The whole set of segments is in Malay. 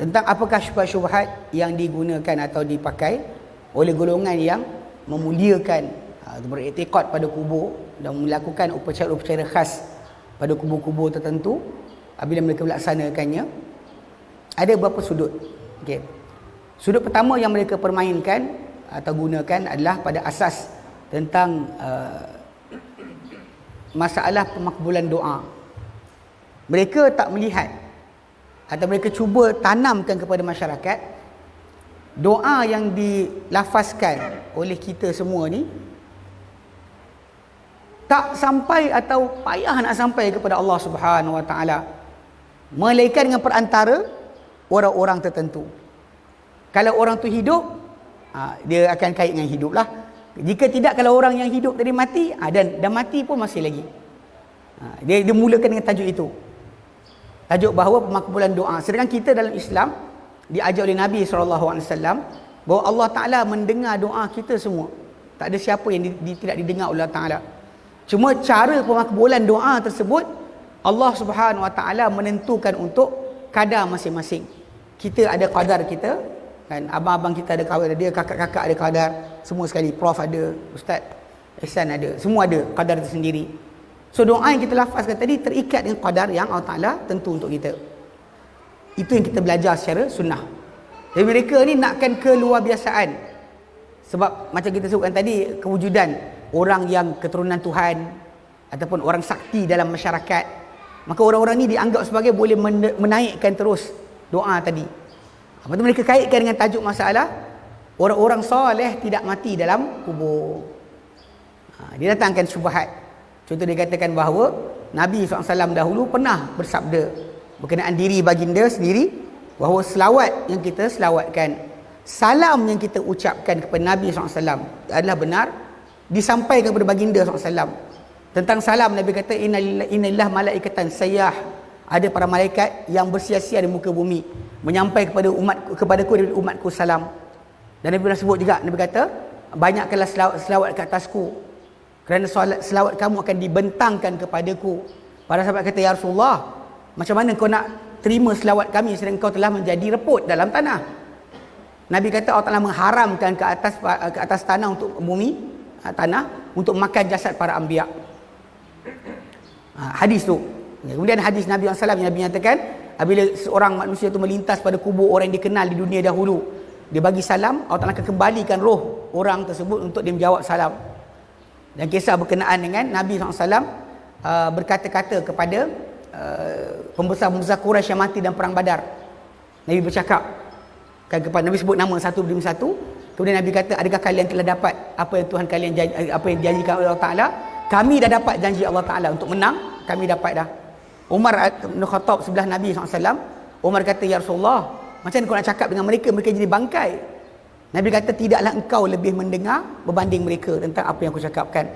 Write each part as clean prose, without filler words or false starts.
tentang apakah syubhat-syubhat yang digunakan atau dipakai oleh golongan yang memuliakan, beriktikad pada kubur dan melakukan upacara-upacara khas pada kubur-kubur tertentu. Bila mereka melaksanakannya, ada beberapa sudut. Okey. Sudut pertama yang mereka permainkan atau gunakan adalah pada asas tentang masalah pemakbulan doa. Mereka tak melihat atau mereka cuba tanamkan kepada masyarakat doa yang dilafazkan oleh kita semua ni tak sampai atau payah nak sampai kepada Allah Subhanahu Wa Taala, melainkan dengan perantara orang-orang tertentu. Kalau orang tu hidup, dia akan kait dengan hidup lah. Jika tidak, kalau orang yang hidup tadi mati, dan mati pun masih lagi. Dia mulakan dengan tajuk itu. Tajuk bahawa pemakbulan doa. Sedangkan kita dalam Islam diajar oleh Nabi SAW bahawa Allah Ta'ala mendengar doa kita semua. Tak ada siapa yang tidak didengar oleh Allah Ta'ala. Cuma cara pemakbulan doa tersebut Allah Subhanahu Wa Ta'ala menentukan untuk kadar masing-masing. Kita ada kadar kita, kan? Abang-abang kita ada kadar dia, kakak-kakak ada kadar, semua sekali, prof ada, ustaz Ihsan ada, semua ada kadar tersendiri. So doa yang kita lafazkan tadi terikat dengan kadar yang Allah Ta'ala tentu untuk kita. Itu yang kita belajar secara sunnah. Jadi mereka ni nakkan keluarbiasaan. Sebab macam kita sebutkan tadi, kewujudan orang yang keturunan Tuhan ataupun orang sakti dalam masyarakat, maka orang-orang ni dianggap sebagai boleh menaikkan terus doa tadi. Lepas tu mereka kaitkan dengan tajuk masalah orang-orang soleh tidak mati dalam kubur. Dia datangkan syubhat. Contoh dia katakan bahawa Nabi SAW dahulu pernah bersabda berkenaan diri baginda sendiri bahawa selawat yang kita selawatkan, salam yang kita ucapkan kepada Nabi SAW adalah benar disampaikan kepada baginda SAW. Tentang salam, Nabi kata innalillah malaikatan sayyah, ada para malaikat yang bersia-sia di muka bumi menyampaikan kepadaku dari umatku salam. Dan Nabi pernah sebut juga, Nabi kata banyakkanlah selawat ke atasku kerana selawat kamu akan dibentangkan kepadaku. Para sahabat kata, ya Rasulullah, macam mana kau nak terima selawat kami sedangkan kau telah menjadi reput dalam tanah? Nabi kata Allah Ta'ala mengharamkan ke atas tanah untuk bumi, tanah untuk makan jasad para anbiya. Hadis tu. Kemudian hadis Nabi SAW yang Nabi nyatakan, apabila seorang manusia tu melintas pada kubur orang yang dikenal di dunia dahulu, dia bagi salam, Allah Ta'ala akan kembalikan roh orang tersebut untuk dia menjawab salam. Dan kisah berkenaan dengan Nabi SAW berkata-kata kepada pembesar-pembesar Quraisy yang mati dalam perang Badar. Nabi bercakap kan kepada Nabi, sebut nama satu demi satu. Kemudian Nabi kata, adakah kalian telah dapat apa yang Tuhan kalian apa yang dijanjikan oleh Allah Ta'ala? Kami dah dapat janji Allah Ta'ala untuk menang, kami dapat dah. Umar bin Khattab sebelah Nabi SAW. Umar kata, ya Rasulullah, macam mana kau nak cakap dengan mereka, mereka jadi bangkai? Nabi kata, tidaklah engkau lebih mendengar berbanding mereka tentang apa yang aku cakapkan.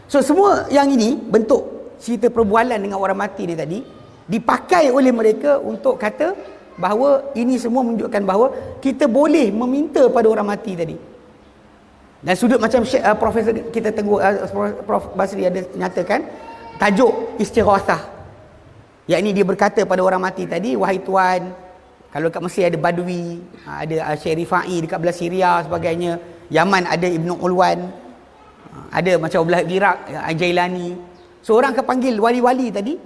So semua yang ini bentuk cerita perbualan dengan orang mati ni tadi dipakai oleh mereka untuk kata bahawa ini semua menunjukkan bahawa kita boleh meminta pada orang mati tadi. Dan sudut macam Profesor kita tengok, Prof Basri ada nyatakan tajuk istighathah, yakni dia berkata pada orang mati tadi, wahai Tuan, kalau kat Mesir ada Badui, ada Syekh Rifai dekat belah Syria sebagainya, Yaman ada Ibnu Ulwan, ada macam belah Iraq Jailani. So orang akan panggil wali-wali tadi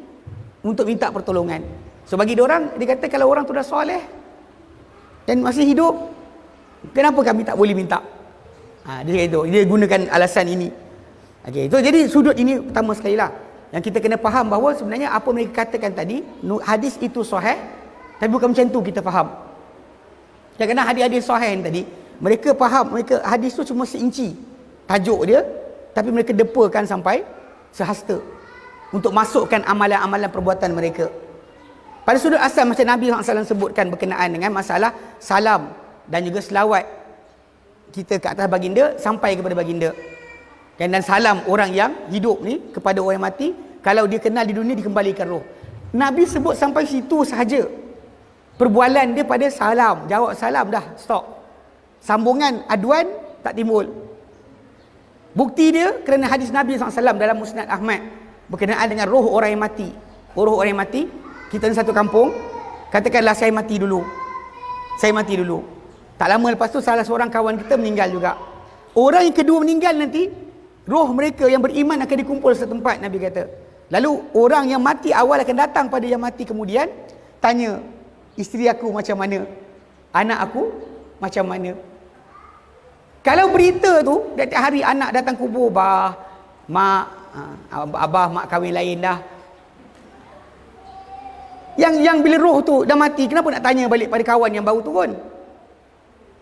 untuk minta pertolongan. So bagi diorang, dia kata kalau orang tu dah soleh dan masih hidup, kenapa kami tak boleh minta? Dia itu, dia gunakan alasan ini. Okey, so jadi sudut ini pertama sekali lah yang kita kena faham bahawa sebenarnya apa mereka katakan tadi, hadis itu sahih, tapi bukan macam tu kita faham. Kerana hadis-hadis sahih tadi, mereka faham, mereka hadis tu cuma seinci tajuk dia, tapi mereka depakan sampai sehasta untuk masukkan amalan-amalan perbuatan mereka. Pada sudut asal macam Nabi SAW sebutkan berkenaan dengan masalah salam dan juga selawat kita ke atas baginda sampai kepada baginda. Dan salam orang yang hidup ni kepada orang yang mati, kalau dia kenal di dunia dikembalikan roh. Nabi sebut sampai situ sahaja. Perbualan dia pada salam, jawab salam dah, stop. Sambungan aduan tak timbul. Bukti dia kerana hadis Nabi SAW dalam Musnad Ahmad berkenaan dengan roh orang yang mati. Roh orang yang mati, kita di satu kampung, katakanlah saya mati dulu. Saya mati dulu. Tak lama lepas tu salah seorang kawan kita meninggal juga. Orang yang kedua meninggal nanti, roh mereka yang beriman akan dikumpul setempat, Nabi kata. Lalu orang yang mati awal akan datang pada yang mati kemudian, tanya, isteri aku macam mana? Anak aku macam mana? Kalau berita tu, tiap hari anak datang kubur, mak, abah mak kahwin lain dah. Yang bila roh tu dah mati, kenapa nak tanya balik pada kawan yang baru turun?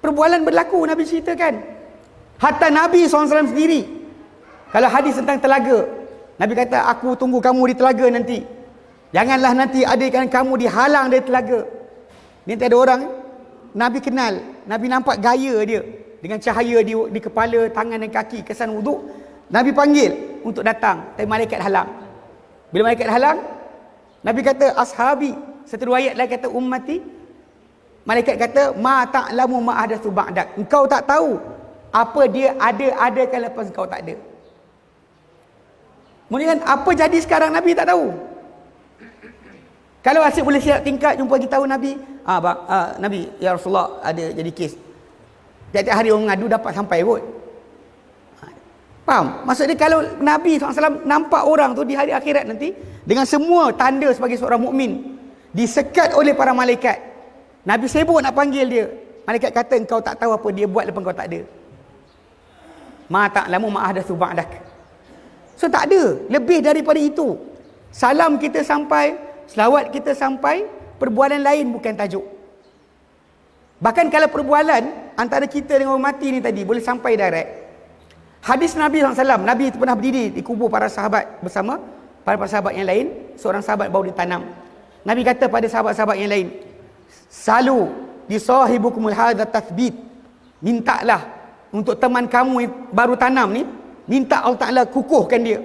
Perbualan berlaku, Nabi ceritakan. Hatta Nabi SAW sendiri, kalau hadis tentang telaga, Nabi kata, aku tunggu kamu di telaga nanti. Janganlah nanti adaikan kamu dihalang dari telaga. Ni tak ada orang, Nabi kenal, Nabi nampak gaya dia dengan cahaya di kepala, tangan dan kaki, kesan wuduk. Nabi panggil untuk datang, tapi malaikat halang. Bila malaikat halang, Nabi kata, ashabi. Satu riwayat lain kata, ummati. Malaikat kata, ma ta'lamu ma ahdatsu ba'dak. Engkau tak tahu apa dia ada-adakan lepas engkau tak ada. Kemudian apa jadi sekarang, Nabi tak tahu. Kalau asyik boleh siap tingkat jumpa kita tahu Nabi, Nabi, ya Rasulullah ada jadi kes. Tiap-tiap hari orang mengadu dapat sampai kot. Faham? Maksudnya kalau Nabi SAW nampak orang tu di hari akhirat nanti dengan semua tanda sebagai seorang mukmin, disekat oleh para malaikat. Nabi sibuk nak panggil dia. Malaikat kata, engkau tak tahu apa dia buat lepas kau tak ada. Ma ta'lamu ma ahdatsu ba'dak. So tak ada lebih daripada itu. Salam kita sampai, selawat kita sampai, perbualan lain bukan tajuk. Bahkan kalau perbualan antara kita dengan orang mati ni tadi boleh sampai direct. Hadis Nabi SAW, Nabi itu pernah berdiri di kubur para sahabat bersama para sahabat yang lain. Seorang sahabat baru ditanam. Nabi kata pada sahabat-sahabat yang lain, salu di sahibukumul hadza tathbit. Mintalah untuk teman kamu yang baru tanam ni, minta Allah Ta'ala kukuhkan dia,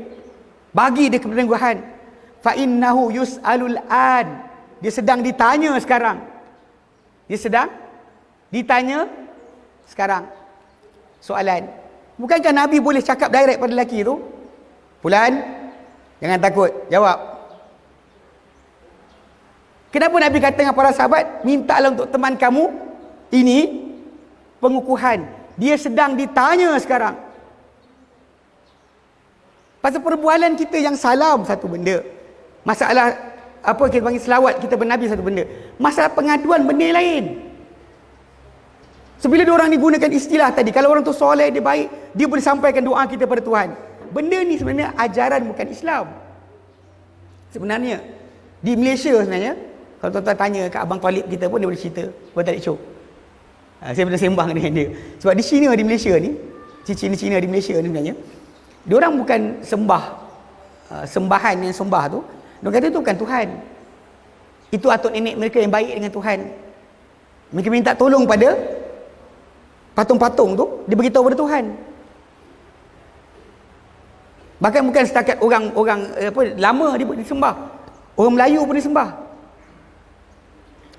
bagi dia ketangguhan. Fa innahu yus'alul an. Dia sedang ditanya sekarang. Dia sedang ditanya sekarang. Soalan, bukankah Nabi boleh cakap direct pada lelaki tu? Fulan, jangan takut, jawab. Kenapa Nabi kata dengan para sahabat, mintalah untuk teman kamu ini pengukuhan. Dia sedang ditanya sekarang. Pasal perbualan kita yang salam satu benda, masalah apa kita panggil selawat kita bernabi satu benda, masalah pengaduan benda lain. So bila diorang ni gunakan istilah tadi, kalau orang tu soleh, dia baik, dia boleh sampaikan doa kita pada Tuhan. Benda ni sebenarnya ajaran bukan Islam. Sebenarnya di Malaysia sebenarnya, kalau tuan-tuan tanya kat abang Talib kita pun dia boleh cerita, Abang Talib Chok. Saya pernah sembang dengan dia. Sebab di China, di Malaysia ni, Cina di Malaysia ni sebenarnya, diorang bukan sembah sembahan yang sembah tu, diorang kata tu bukan Tuhan. Itu atuk nenek mereka yang baik dengan Tuhan. Mereka minta tolong pada patung-patung tu, dia beritahu pada Tuhan. Bahkan bukan setakat orang lama dia disembah, orang Melayu pun disembah.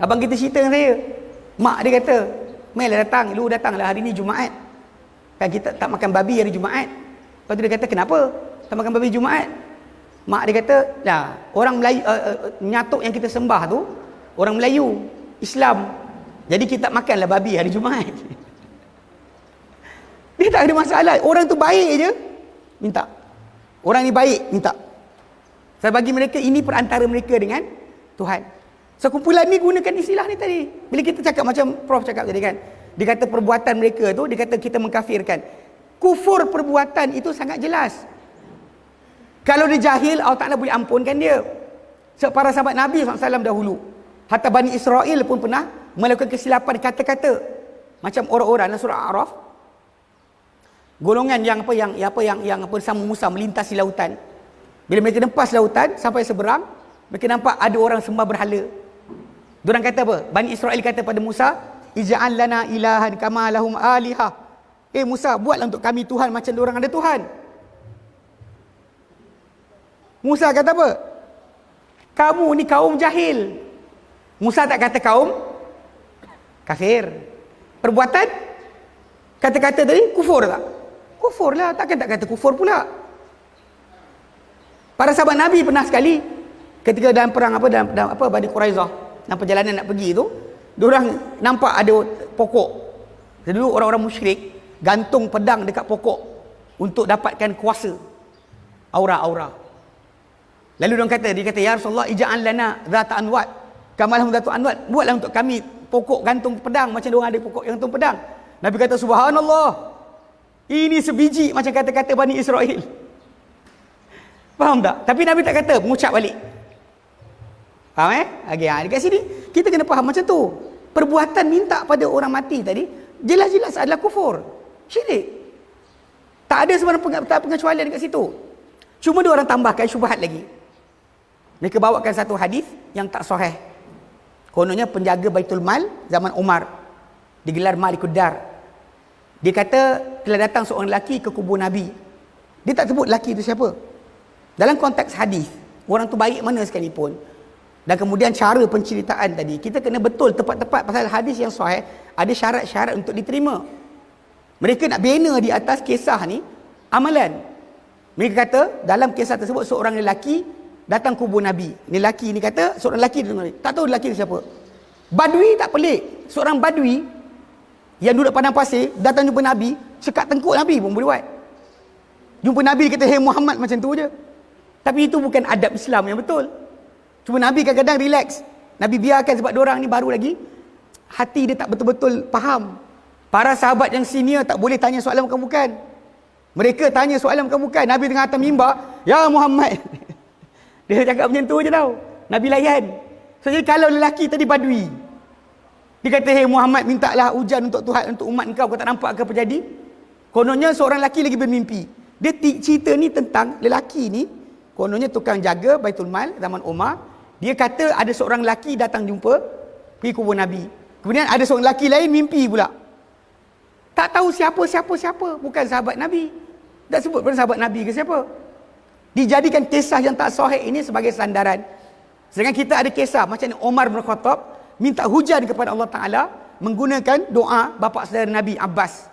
Abang kita cerita dengan saya, mak dia kata, "Mel datanglah hari ni Jumaat. Kan kita tak makan babi hari Jumaat." Lepas tu dia kata, "Kenapa tak makan babi Jumaat?" Mak dia kata, "Lah, orang Melayu nyatuk yang kita sembah tu orang Melayu, Islam. Jadi kita makanlah babi hari Jumaat." Dia tak ada masalah. Orang tu baik je, minta. Orang ni baik, minta. Saya bagi mereka, ini perantara mereka dengan Tuhan. So kumpulan ni gunakan istilah ni tadi. Bila kita cakap macam Prof cakap tadi kan, dia kata perbuatan mereka tu, dia kata kita mengkafirkan. Kufur perbuatan itu sangat jelas. Kalau dia jahil, Allah Ta'ala boleh ampunkan dia. Sebab para sahabat Nabi SAW dahulu, hatta Bani Israel pun pernah melakukan kesilapan kata-kata. Macam orang-orang dalam surah A'raf, golongan yang bersama Musa melintasi lautan. Bila mereka nempas lautan sampai seberang, mereka nampak ada orang sembah berhala. Diorang kata apa? Bani Israel kata pada Musa, "Ij'al lana ilahan kama lahum alihah." Musa, buatlah untuk kami Tuhan macam diorang ada Tuhan. Musa kata apa? Kamu ni kaum jahil. Musa tak kata kaum kafir. Perbuatan, kata-kata tadi kufur tak? Kufur lah, takkan tak kata kufur pula. Para sahabat Nabi pernah sekali ketika dalam perang dalam Bani Quraizah, dalam perjalanan nak pergi tu, Diorang nampak ada pokok. Dulu orang-orang musyrik gantung pedang dekat pokok untuk dapatkan kuasa, aura-aura. Lalu dia kata, ya Rasulullah, ija'al lana zata anwat kama lahum zatu anwat. Buatlah untuk kami pokok gantung pedang macam diorang ada pokok yang gantung pedang. Nabi kata, subhanallah, ini sebiji macam kata-kata Bani Israel. Faham tak? Tapi Nabi tak kata, mengucap balik. Faham okay, dekat sini kita kena faham macam tu. Perbuatan minta pada orang mati tadi jelas-jelas adalah kufur, syirik. Tak ada sebarang pengecualian dekat situ. Cuma dia orang tambahkan syubhat lagi. Mereka bawakan satu hadis yang tak sahih. Kononnya penjaga Baitul Mal zaman Umar digelar Malikud Dar. Dia kata telah datang seorang lelaki ke kubur Nabi. Dia tak sebut lelaki itu siapa. Dalam konteks hadis, orang tu baik mana sekalipun, dan kemudian cara penceritaan tadi, kita kena betul tepat-tepat pasal hadis yang sahih ada syarat-syarat untuk diterima. Mereka nak bina di atas kisah ni amalan. Mereka kata dalam kisah tersebut seorang lelaki datang kubur Nabi. Ni lelaki ni kata seorang lelaki tak tahu lelaki tu siapa. Badui tak pelik. Seorang badui yang duduk padang pasir datang jumpa Nabi, sekat tengkuk Nabi pun boleh buat. Jumpa Nabi dia kata, "Hey Muhammad," macam tu je. Tapi itu bukan adab Islam yang betul. Cuma Nabi kadang-kadang relax. Nabi biarkan sebab diorang ni baru lagi, hati dia tak betul-betul faham. Para sahabat yang senior tak boleh tanya soalan bukan-bukan. Mereka tanya soalan bukan-bukan. Nabi tengah atas mimbar, "Ya Muhammad." Dia cakap macam tu je tau. Nabi layan. So, jadi kalau lelaki tadi badui, dia kata, "Hey Muhammad, mintalah hujan untuk Tuhan, untuk umat kau tak nampak apa jadi?" Kononnya seorang lelaki lagi bermimpi. Dia cerita ni tentang lelaki ni, kononnya tukang jaga Baitul Mal zaman Umar. Dia kata ada seorang lelaki datang jumpa, pergi kubur Nabi. Kemudian ada seorang lelaki lain mimpi pula. Tak tahu siapa, bukan sahabat Nabi. Tak sebut pun sahabat Nabi ke siapa. Dijadikan kisah yang tak sahih ini sebagai sandaran. Sedangkan kita ada kisah macam ni, Umar bin Khattab minta hujan kepada Allah Ta'ala menggunakan doa bapa saudara Nabi Abbas.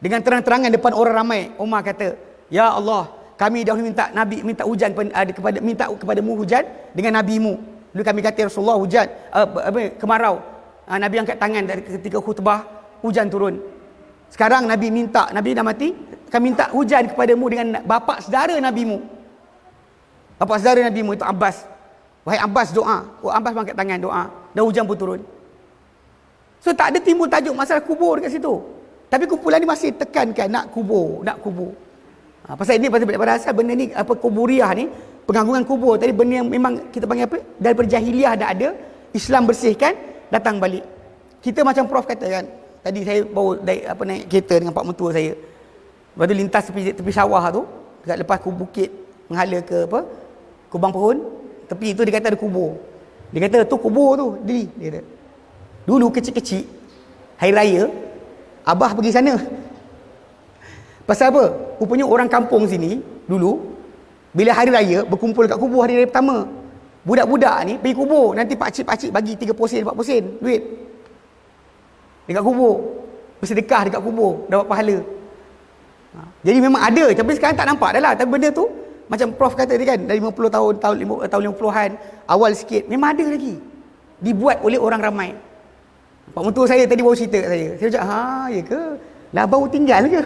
Dengan terang-terangan depan orang ramai, Umar kata, "Ya Allah, kami dahulu minta hujan minta kepadamu hujan dengan nabimu." Dulu kami kata, "Rasulullah, hujan kemarau." Nabi angkat tangan dari ketika khutbah, hujan turun. Sekarang Nabi dah mati, kami minta hujan kepadamu dengan bapa saudara nabimu. Bapa saudara nabimu itu Abbas. Wahai Abbas, doa. Abbas angkat tangan doa, dan hujan pun turun. So tak ada timbul tajuk masalah kubur dekat situ. Tapi kumpulan ni masih tekankan nak kubur. Pasal ini pada asal benda ni kuburiah ni, pengagungan kubur tadi, benda yang memang kita panggil apa? Daripada jahiliah dah ada, Islam bersihkan, datang balik. Kita macam Prof kata kan, tadi saya bawa naik kereta dengan pak mentua saya. Lepas tu lintas tepi sawah tu, dekat lepas bukit menghala ke kubang pohon, tepi tu dia kata ada kubur. Dia kata tu kubur tu, dia kata. Dulu kecil-kecil, hari raya, abah pergi sana. Pasal apa? Rupanya orang kampung sini dulu, bila hari raya berkumpul kat kubur hari raya pertama. Budak-budak ni pergi kubur, nanti pakcik-pakcik bagi 3 sen 4 sen duit dekat kubur, bersedekah dekat kubur, dapat pahala. Jadi memang ada, tapi sekarang tak nampak dah lah. Tapi benda tu macam Prof kata tadi kan, dari 50 tahun 50-an awal sikit, memang ada lagi, dibuat oleh orang ramai. Pak mentua saya tadi baru cerita kat saya. Saya cakap, ya ke? Lah baru tinggal ke?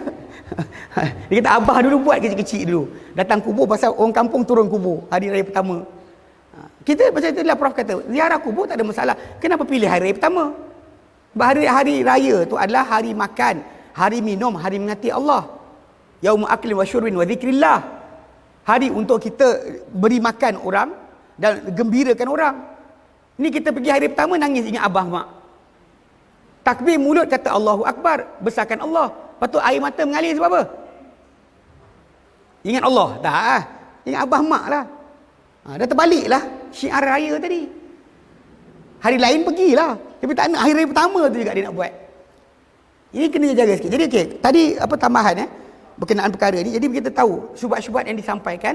Dia kata abah dulu buat kecil-kecil dulu. Datang kubur pasal orang kampung turun kubur hari raya pertama. Kita macam itulah Prof kata, ziarah kubur tak ada masalah. Kenapa pilih hari raya pertama? Hari raya tu adalah hari makan, hari minum, hari mengasihi Allah. Yaumul akli wa syurbin wa zikrillah. Hari untuk kita beri makan orang dan gembirakan orang. Ni kita pergi hari pertama nangis ingat abah mak. Takbir mulut kata Allahu Akbar, besarkan Allah. Lepas tu air mata mengalir sebab apa? Ingat Allah? Tak. Ingat abah mak lah. Dah terbaliklah syiar raya tadi. Hari lain pergilah. Tapi tak nak, hari raya pertama tu juga dia nak buat. Ini kena jaga sikit. Jadi okey, tadi tambahan berkenaan perkara ni. Jadi kita tahu syubhat-syubhat yang disampaikan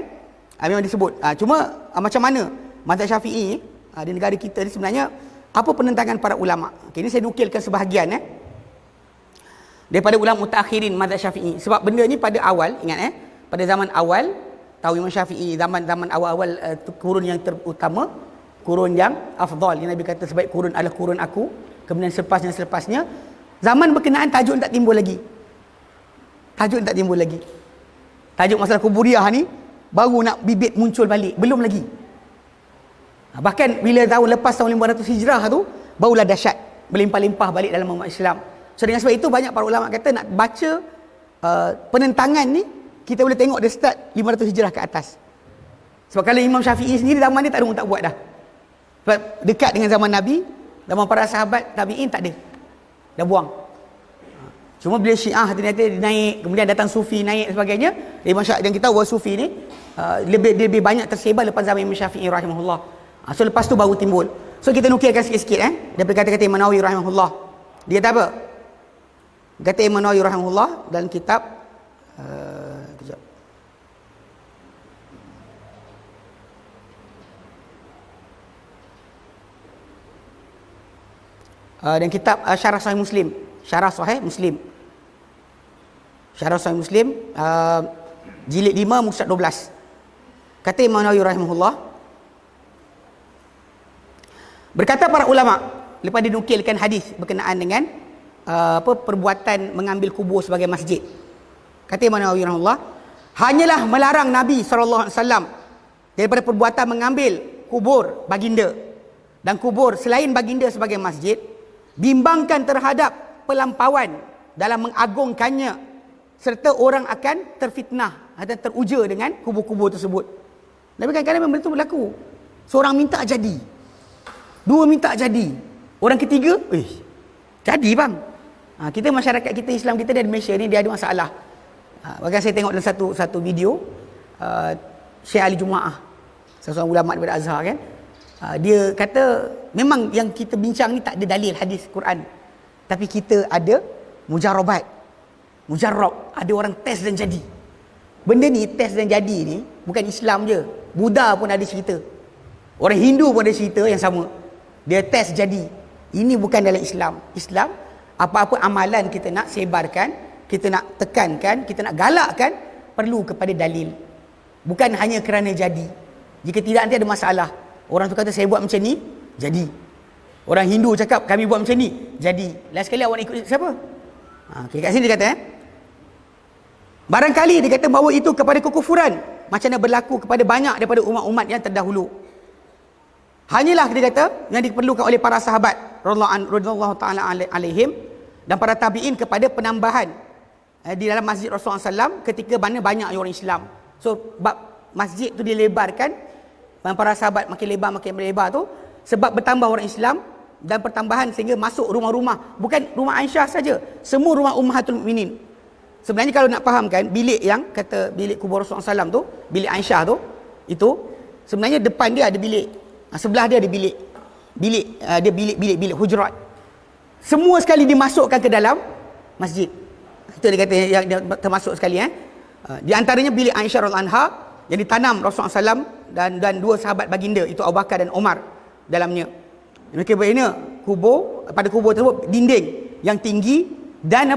memang disebut. Cuma macam mana mazhab Syafi'i di negara kita ni sebenarnya, apa penentangan para ulama? Okay, ini saya nukilkan sebahagian daripada ulama mutakhirin mazhab Syafi'i. Sebab benda ni pada awal, ingat pada zaman awal, tahu Imam Syafi'i, zaman awal-awal kurun yang terutama, kurun yang afdal, yang Nabi kata sebaik kurun adalah kurun aku, kemudian selepasnya zaman berkenaan tajuk tak timbul lagi. Tajuk tak timbul lagi. Tajuk masalah kuburiyah ni baru nak bibit muncul balik, belum lagi. Bahkan bila lepas tahun 500 Hijrah tu barulah dahsyat, berlimpah-limpah balik dalam umat Islam. So dengan sebab itu banyak para ulama kata nak baca penentangan ni kita boleh tengok dia start 500 Hijrah ke atas. Sebab kalau Imam Syafi'i sendiri zaman dia tak ada orang tak buat dah. Sebab dekat dengan zaman Nabi, zaman para sahabat tabi'in tak ada. Dah buang. Cuma bila Syiah ternyata naik, kemudian datang Sufi naik dan sebagainya, Imam Syafi'i yang kita tahu Sufi ni lebih banyak tersebar lepas zaman Imam Syafi'i rahimahullah. So lepas tu baru timbul. So kita nukilkan sikit-sikit daripada kata-kata Imam Nawawi rahimahullah. Dia kata apa? Kata Imam Nawawi rahimahullah dalam kitab kejap. Dan kitab Syarah Sahih Muslim, Syarah Sahih Muslim. Syarah Sahih Muslim jilid 5 muka 12. Kata Imam Nawawi rahimahullah, berkata para ulama lepas dinukilkan hadis berkenaan dengan perbuatan mengambil kubur sebagai masjid. Kata Imam Nawawi rahimahullah, hanyalah melarang Nabi SAW daripada perbuatan mengambil kubur baginda dan kubur selain baginda sebagai masjid, bimbangkan terhadap pelampauan dalam mengagungkannya, serta orang akan terfitnah atau teruja dengan kubur-kubur tersebut. Tapi kadang-kadang memang itu berlaku. Seorang minta jadi, dua minta jadi, orang ketiga, jadi bang. Kita masyarakat kita Islam kita di Malaysia ni dia ada masalah. Bahkan saya tengok dalam satu video Syekh Ali Jumaah, seorang ulama daripada Azhar kan. Dia kata memang yang kita bincang ni tak ada dalil hadis Quran, tapi kita ada mujarab, ada orang test dan jadi. Benda ni test dan jadi ni bukan Islam je, Buddha pun ada cerita, orang Hindu pun ada cerita yang sama. Dia test jadi. Ini bukan dalam Islam. Islam, apa-apa amalan kita nak sebarkan, kita nak tekankan, kita nak galakkan, perlu kepada dalil, bukan hanya kerana jadi. Jika tidak nanti ada masalah. Orang tu kata saya buat macam ni, jadi. Orang Hindu cakap kami buat macam ni, jadi. Last sekali awak ikut siapa? Okay, kat sini dia kata barangkali dia kata bahawa itu kepada kekufuran, macam mana berlaku kepada banyak daripada umat-umat yang terdahulu. Hanyalah dia kata yang diperlukan oleh para sahabat radhiyallahu taala alaihim dan para tabi'in kepada penambahan di dalam masjid Rasulullah SAW ketika mana banyak orang Islam. So bab masjid tu dilebarkan, para sahabat makin lebar tu sebab bertambah orang Islam dan pertambahan sehingga masuk rumah-rumah, bukan rumah Aisyah saja, semua rumah Ummahatul Mukminin. Sebenarnya kalau nak fahamkan bilik yang kata bilik kubur Rasulullah SAW tu, bilik Aisyah tu, itu sebenarnya depan dia ada bilik, sebelah dia ada bilik, dia bilik hujurat. Semua sekali dimasukkan ke dalam masjid. Itu dia kata yang termasuk sekali di antaranya bilik Aisyah radhiyallahu anha yang ditanam Rasulullah SAW dan dua sahabat baginda, itu Abu Bakar dan Umar dalamnya. Mereka bagaimana pada kubur tersebut dinding yang tinggi dan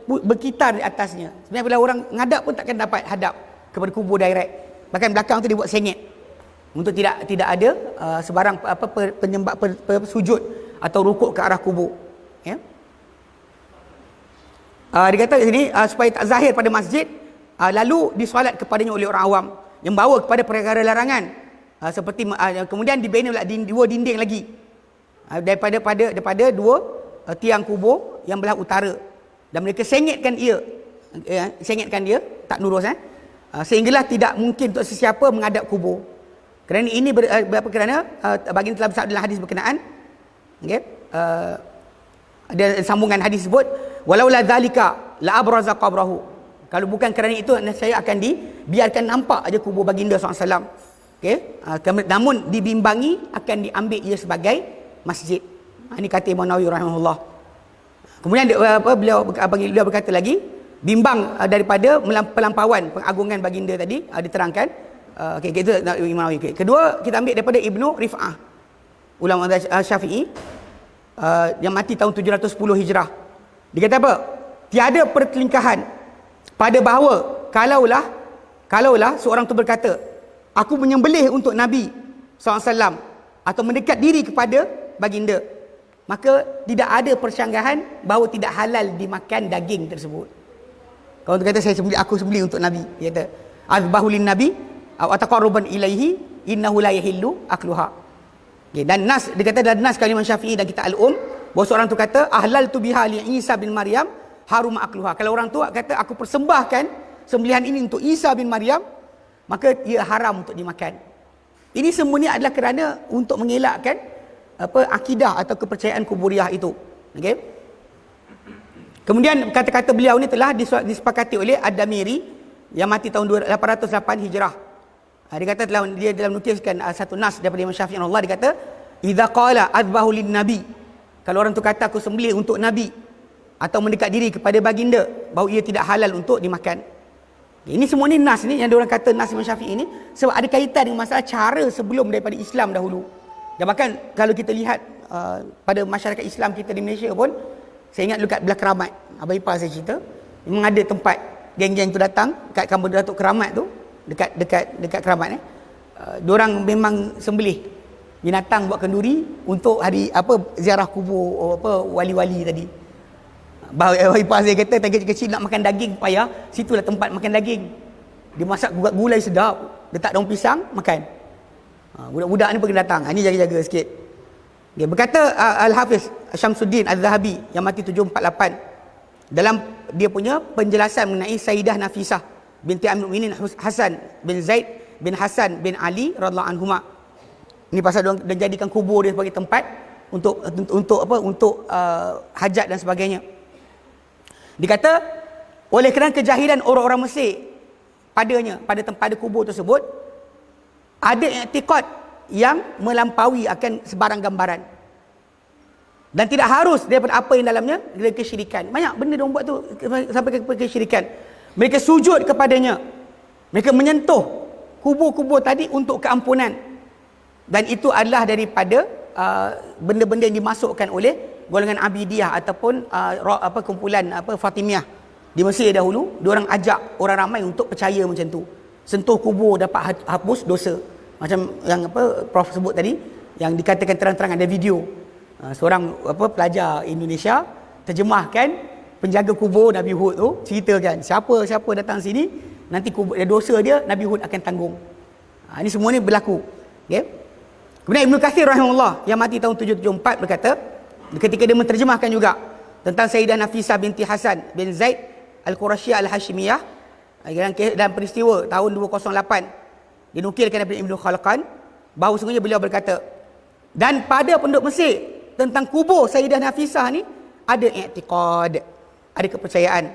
berkitar di atasnya. Sebenarnya bila orang ngadap pun takkan dapat hadap kepada kubur direct. Bahkan belakang tu dibuat sengit untuk tidak ada sebarang penyembah sujud atau rukuk ke arah kubur. Ya. Dia kata sini supaya tak zahir pada masjid, lalu disolat kepadanya oleh orang awam, yang bawa kepada perkara larangan, seperti kemudian dibina dua dinding lagi daripada dua tiang kubur yang belah utara, dan mereka sengitkan dia tak lurus sehinggalah tidak mungkin untuk sesiapa menghadap kubur. Kerana ini kerana baginda telah bersabda dalam hadis berkenaan, ada sambungan hadis sebut, walaula dzalika la abraza qabrahu, kalau bukan kerana itu saya akan dibiarkan nampak aja kubur baginda SAW. Namun dibimbangi akan diambil ia sebagai masjid. Ini kata Imam Nawawi rahimahullah. Kemudian beliau berkata lagi, bimbang daripada pelampauan pengagungan baginda tadi diterangkan. Itu Imam Nawawi. Kedua kita ambil daripada Ibnu Rif'ah, ulama Syafi'i yang mati tahun 710 Hijrah. Dia kata apa? Tiada pertelingkahan pada bahawa kalaulah seorang tu berkata, aku menyembelih untuk Nabi SAW atau mendekat diri kepada baginda, maka tidak ada persanggahan bahawa tidak halal dimakan daging tersebut. Kalau tu kata aku sembelih untuk Nabi, dia kata azbahu lin nabi aw taqarruban ilaihi innahu la yahillu akluha. Okay, dan nas, dia kata dalam nas kalimah Syafi'i dan kita al-um, bahawa seorang tu kata ahlal tu biha li Isa bin Maryam harum akluha. Kalau orang tu kata aku persembahkan sembelihan ini untuk Isa bin Maryam, maka ia haram untuk dimakan. Ini semuanya adalah kerana untuk mengelakkan akidah atau kepercayaan kuburiah itu. Okey. Kemudian kata-kata beliau ni telah disepakati oleh Ad-Damiri yang mati tahun 808 Hijrah. Dia kata dia dalam nukiskan satu nas daripada Imam Syafi'i Allah, dia kata idza qala adbahu lin nabi, kalau orang tu kata aku sembelih untuk nabi atau mendekat diri kepada baginda, bahawa ia tidak halal untuk dimakan. Ini semua ni nas ni yang diorang kata nas Imam Syafi'i ni sebab ada kaitan dengan masalah cara sebelum daripada Islam dahulu. Dan bahkan kalau kita lihat pada masyarakat Islam kita di Malaysia pun, saya ingat dekat belah Keramat, abang ipar saya cerita, memang ada tempat geng-geng tu datang kat kampung Datuk Keramat tu, dekat Keramat diorang memang sembelih binatang buat kenduri untuk hari ziarah kubur wali-wali tadi. Bahawa ipar saya kata kecil-kecil nak makan daging payah, situlah tempat makan daging. Dia masak gulai sedap, letak daun pisang, makan. Budak-budak ni pergi datang. Ini jaga-jaga sikit. Dia berkata Al-Hafiz Syamsuddin Az-Zahabi yang mati 748 dalam dia punya penjelasan mengenai Sayyidah Nafisah binti Amirul Mukminin Hasan bin Zaid bin Hasan bin Ali radhiyallahu anhuma. Ini pasal dia jadikan kubur dia sebagai tempat untuk hajat dan sebagainya. Dikata oleh kerana kejahilan orang-orang Mesir pada kubur tersebut, ada i'tiqad yang melampaui akan sebarang gambaran. Dan tidak harus daripada apa yang dalamnya dari kesyirikan. Banyak benda diorang buat tu sampai ke kesyirikan. Mereka sujud kepadanya. Mereka menyentuh kubur-kubur tadi untuk keampunan. Dan itu adalah daripada benda-benda yang dimasukkan oleh golongan Abidiyah ataupun kumpulan Fatimiyah di Mesir dahulu. Diorang ajak orang ramai untuk percaya macam tu. Sentuh kubur dapat hapus dosa. Macam yang Prof sebut tadi, yang dikatakan terang-terang ada video. Seorang pelajar Indonesia terjemahkan penjaga kubur Nabi Hud tu, ceritakan siapa datang sini nanti kubur dosa dia Nabi Hud akan tanggung. Ini semua ni berlaku. Okay? Kemudian Ibnu Katsir rahimahullah yang mati tahun 774 berkata, ketika dia menterjemahkan juga tentang Sayyidah Nafisah binti Hasan bin Zaid Al-Qurasyiyah Al-Hashimiyah dalam peristiwa tahun 208, dinukilkan daripada Ibnu Khalqan bahawa sungguhnya beliau berkata, dan pada penduduk Mesir tentang kubur Sayyidah Nafisah ni ada i'tiqad, ada kepercayaan.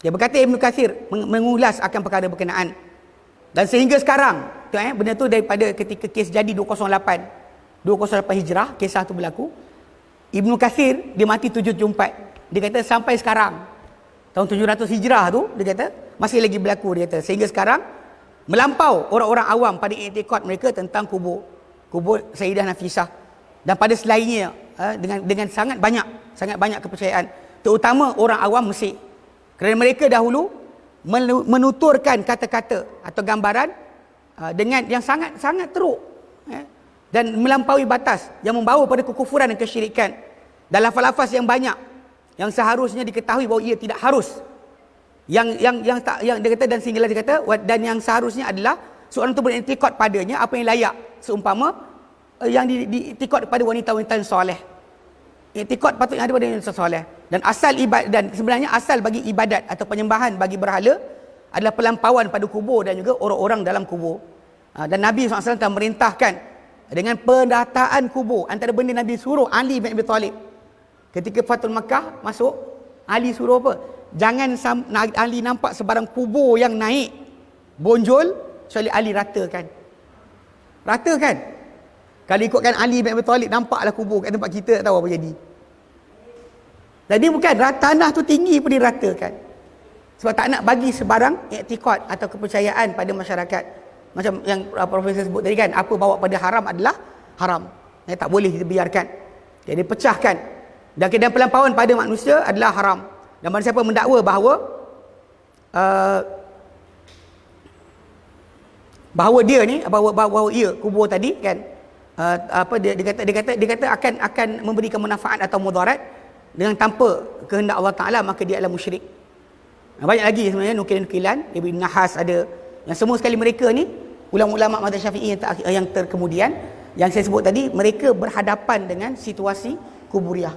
Dia berkata Ibnu Katsir mengulas akan perkara berkenaan, dan sehingga sekarang benda tu daripada ketika kes jadi 208 Hijrah, kisah tu berlaku. Ibnu Katsir dia mati 774. Dia kata sampai sekarang tahun 700 Hijrah tu, dia kata masih lagi berlaku. Dia kata sehingga sekarang melampau orang-orang awam pada i'tiqad mereka tentang kubur Sayyidah Nafisah, dan pada selainnya dengan sangat banyak kepercayaan, terutama orang awam Mesir, kerana mereka dahulu menuturkan kata-kata atau gambaran dengan yang sangat teruk dan melampaui batas yang membawa pada kekufuran dan kesyirikan, dan lafaz-lafaz yang banyak yang seharusnya diketahui bahawa ia tidak harus, yang dia kata, dan sehinggalah dia kata, dan yang seharusnya adalah seorang itu beriktikad padanya apa yang layak, seumpama yang diiktikad kepada wanita-wanita yang soleh. Iktikad patutnya ada pada wanita soleh. Dan sebenarnya asal bagi ibadat atau penyembahan bagi berhala adalah pelampauan pada kubur dan juga orang-orang dalam kubur. Dan Nabi SAW telah merintahkan dengan pendataan kubur. Antara benda Nabi suruh Ali bin Abi Talib ketika Fatul Makkah masuk, Ali suruh apa? Jangan Ali nampak sebarang kubur yang naik bonjol, kecuali Ali ratakan. Kalau ikutkan Ali bin Abi Talib, nampaklah kubur kat tempat kita, tak tahu apa jadi. Jadi bukan tanah tu tinggi pun diratakan. Sebab tak nak bagi sebarang i'tiqad atau kepercayaan pada masyarakat. Macam yang Profesor sebut tadi kan, apa bawa pada haram adalah haram. Tak boleh dibiarkan. Jadi pecahkan. Dan pelampauan pada manusia adalah haram. Dan barang siapa mendakwa bahawa dia ni, bahawa ia kubur tadi kan, dia kata akan memberikan manfaat atau mudarat dengan tanpa kehendak Allah Taala, maka dia adalah musyrik. Banyak lagi sebenarnya nukilan-nukilan Ibn Nahas ada, yang semua sekali mereka ni ulama-ulama mazhab Syafi'i yang terkemudian yang saya sebut tadi, mereka berhadapan dengan situasi kuburiah.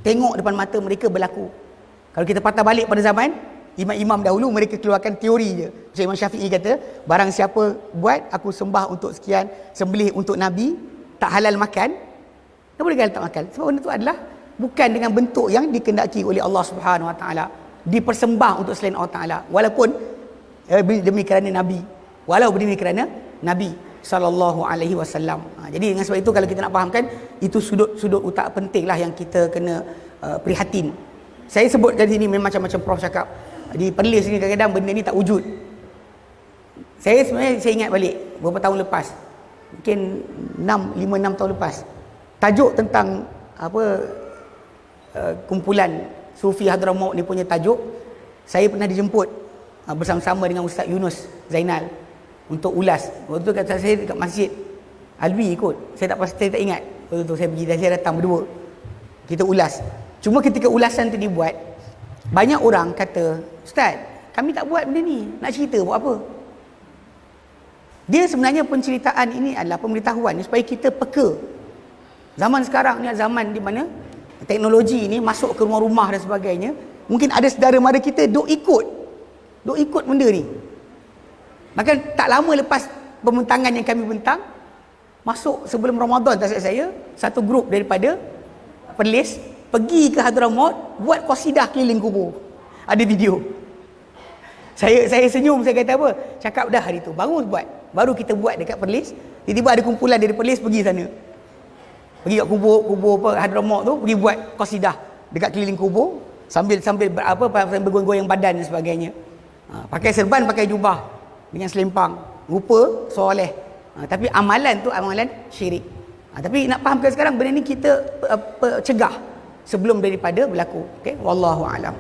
Tengok depan mata mereka berlaku. Kalau kita patah balik pada zaman imam-imam dahulu, mereka keluarkan teori je. Macam Imam Syafi'i kata, barang siapa buat aku sembah untuk sekian, sembelih untuk Nabi, tak halal makan. Tak boleh halal tak makan. Sebab benda tu adalah bukan dengan bentuk yang dikehendaki oleh Allah Subhanahu Wa Taala, dipersembah untuk selain Allah Taala, walaupun demi kerana Nabi, demi kerana Nabi sallallahu alaihi wasallam. Jadi dengan sebab itu, kalau kita nak fahamkan, itu sudut utak penting lah yang kita kena prihatin. Saya sebut dari sini memang macam-macam Prof cakap. Di Perlis ni kadang-kadang benda ni tak wujud. Saya ingat balik beberapa tahun lepas, mungkin 5-6 tahun lepas, tajuk tentang kumpulan Sufi Hadramaut ni punya tajuk, saya pernah dijemput bersama-sama dengan Ustaz Yunus Zainal untuk ulas. Waktu tu kata saya dekat Masjid Alwi kot. Saya tak ingat. Waktu tu saya pergi dan saya datang berdua. Kita ulas. Cuma ketika ulasan tu dibuat, banyak orang kata, "Ustaz, kami tak buat benda ni. Nak cerita buat apa?" Dia sebenarnya penceritaan ini adalah pemberitahuan supaya kita peka. Zaman sekarang ni zaman di mana teknologi ni masuk ke rumah-rumah dan sebagainya. Mungkin ada saudara mara kita duk ikut benda ni. Maka tak lama lepas pembentangan yang kami bentang, masuk sebelum Ramadan, tak silap saya, satu grup daripada Perlis pergi ke Hadramaut buat qasidah keliling kubur. Ada video. Saya senyum, saya kata apa? Cakap dah hari tu, baru kita buat dekat Perlis. Tiba-tiba ada kumpulan dari Perlis pergi sana. Pergi kat kubur Hadramaut tu, pergi buat qasidah dekat keliling kubur sambil bergoyang badan dan sebagainya. Pakai serban, pakai jubah dengan selempang, rupa soleh. Tapi amalan tu amalan syirik. Tapi nak fahamkan sekarang benda ni kita cegah sebelum daripada berlaku. Okey, wallahu alam.